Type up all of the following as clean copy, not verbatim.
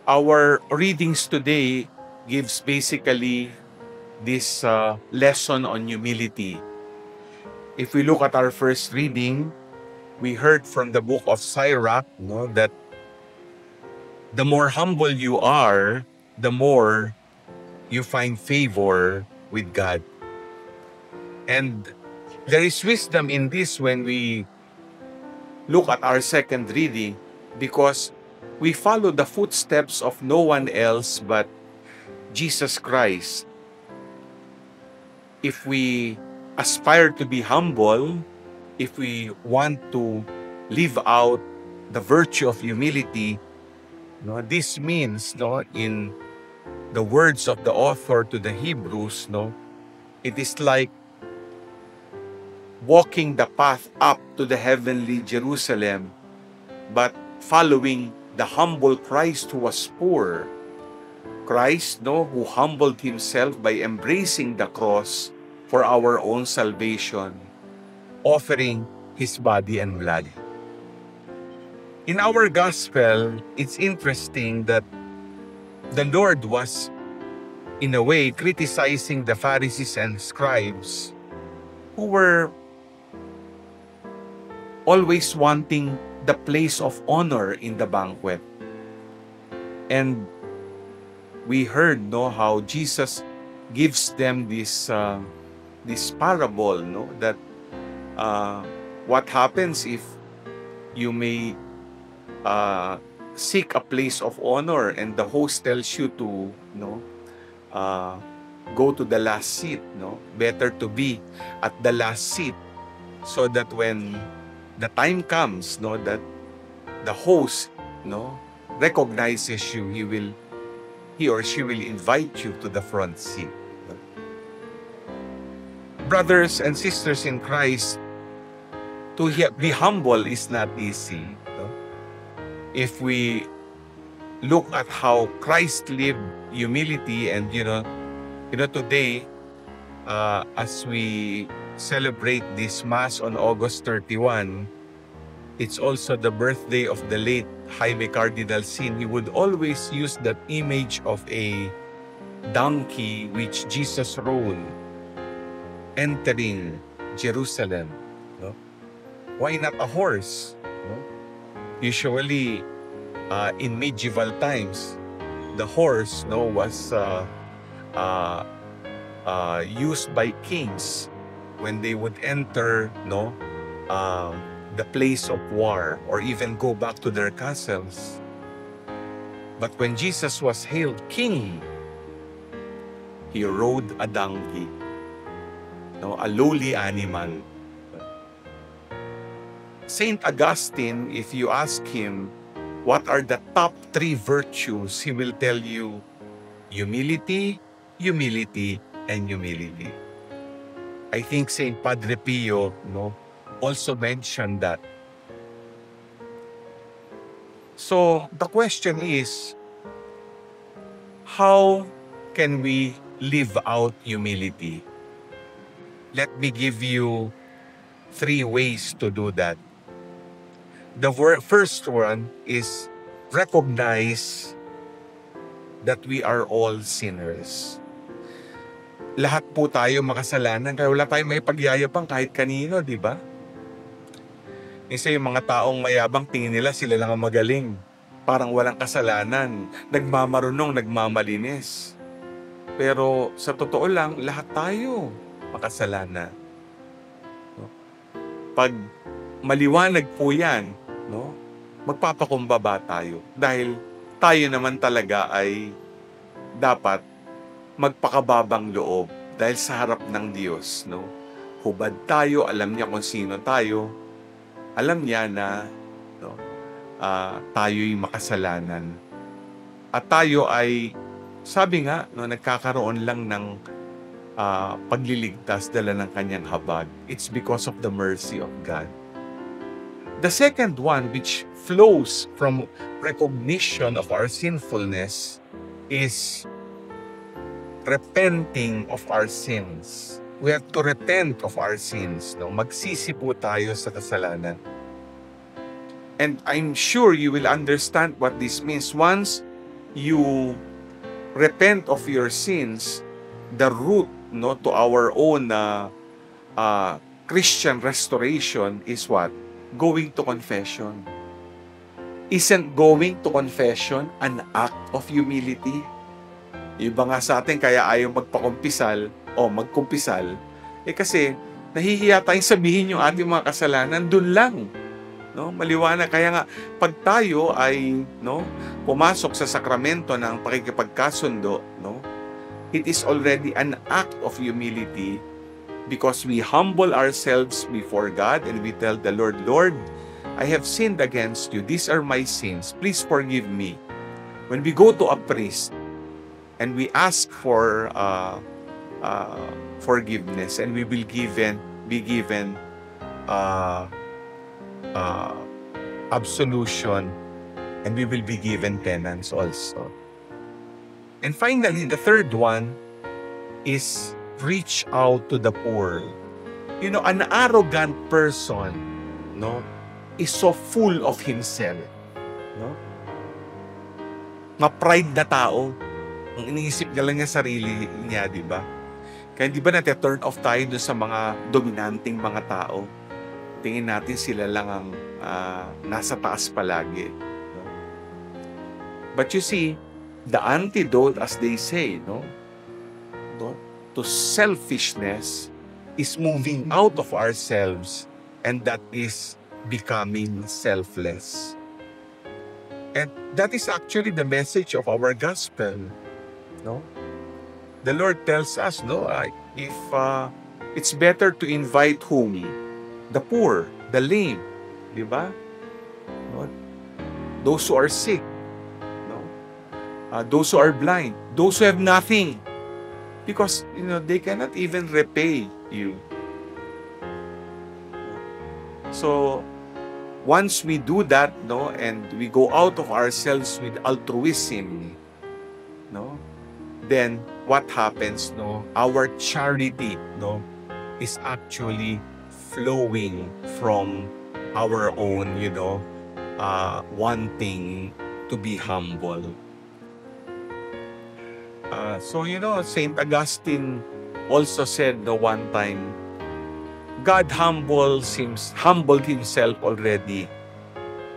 Our readings today gives basically this lesson on humility. If we look at our first reading, we heard from the book of Sirach, that the more humble you are, the more you find favor with God. And there is wisdom in this when we look at our second reading, because we follow the footsteps of no one else but Jesus Christ. If we aspire to be humble, if we want to live out the virtue of humility, this means, in the words of the author to the Hebrews, it is like walking the path up to the heavenly Jerusalem, but following the humble Christ who was poor. Christ, who humbled himself by embracing the cross for our own salvation, offering his body and blood. In our gospel, it's interesting that the Lord was, in a way, criticizing the Pharisees and scribes who were always wanting the place of honor in the banquet. And we heard how Jesus gives them this parable, that what happens if you may seek a place of honor and the host tells you to go to the last seat. Better to be at the last seat, so that when the time comes, that the host recognizes you, he or she will invite you to the front seat. Brothers and sisters in Christ, to be humble is not easy. If we look at how Christ lived humility, and today, as we celebrate this Mass on August 31, it's also the birthday of the late Jaime Cardinal Sin. He would always use that image of a donkey which Jesus rode entering Jerusalem. Why not a horse? Usually, in medieval times, the horse was used by kings when they would enter the place of war, or even go back to their castles. But when Jesus was hailed king, he rode a donkey, a lowly animal. Saint Augustine, if you ask him what are the top 3 virtues, he will tell you humility, humility, and humility. I think Saint Padre Pio also mentioned that. So the question is, how can we live out humility? Let me give you 3 ways to do that. The first one is recognize that we are all sinners. Lahat po tayo makasalanan, kaya wala tayong may pagyayabang kahit kanino, di ba? Isa yung mga taong mayabang, tingin nila sila lang ang magaling. Parang walang kasalanan, nagmamarunong, nagmamalinis. Pero sa totoo lang, lahat tayo makasalanan. Pag maliwanag po yan, magpapakumbaba tayo. Dahil tayo naman talaga ay dapat magpakababang loob. Dahil sa harap ng Diyos, hubad tayo, alam niya kung sino tayo. Alam niya na tayo'y makasalanan. At tayo ay, sabi nga, nagkakaroon lang ng pagliligtas dala ng kanyang habag. It's because of the mercy of God. The second one, which flows from recognition of our sinfulness, is repenting of our sins. We have to repent of our sins. Magsisi po tayo sa kasalanan. And I'm sure you will understand what this means once you repent of your sins, the root, no, to our own Christian restoration is what? Going to confession. Isn't going to confession an act of humility? Iba nga sa atin kaya ayaw magpakumpisal o magkumpisal, kasi nahihiya tayong sabihin yung ating mga kasalanan dun lang. No? Maliwanag. Kaya nga, pag tayo ay pumasok sa sakramento ng pakikipagkasundo, it is already an act of humility because we humble ourselves before God and we tell the Lord, Lord, I have sinned against you. These are my sins. Please forgive me. When we go to a priest and we ask for forgiveness, and we will be given absolution, and we will be given penance also. And finally, the third one is reach out to the poor. An arrogant person, is so full of himself. Ma-pride na tao. Ang iniisip niya lang yung sarili niya, di ba? Kaya di ba turn off tayo doon sa mga dominanting mga tao? Tingin natin sila lang ang nasa taas palagi. But you see, the antidote, as they say, to selfishness is moving out of ourselves, and that is becoming selfless. And that is actually the message of our gospel. The Lord tells us, if it's better to invite whom? The poor, the lame, di ba? Those who are sick, those who are blind, those who have nothing, because they cannot even repay you. So once we do that, and we go out of ourselves with altruism, then what happens? Our charity, is actually flowing from our own, wanting to be humble. Saint Augustine also said one time, God humbled himself already,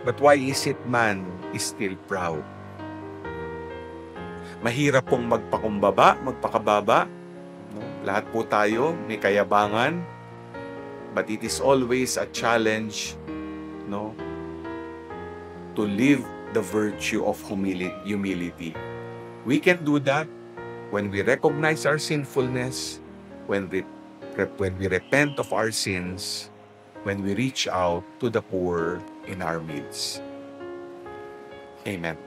but why is it man is still proud? Mahirap pong magpakababa. Lahat po tayo may kayabangan, but it is always a challenge, to live the virtue of humility. We can do that when we recognize our sinfulness, when we repent of our sins, when we reach out to the poor in our midst. Amen.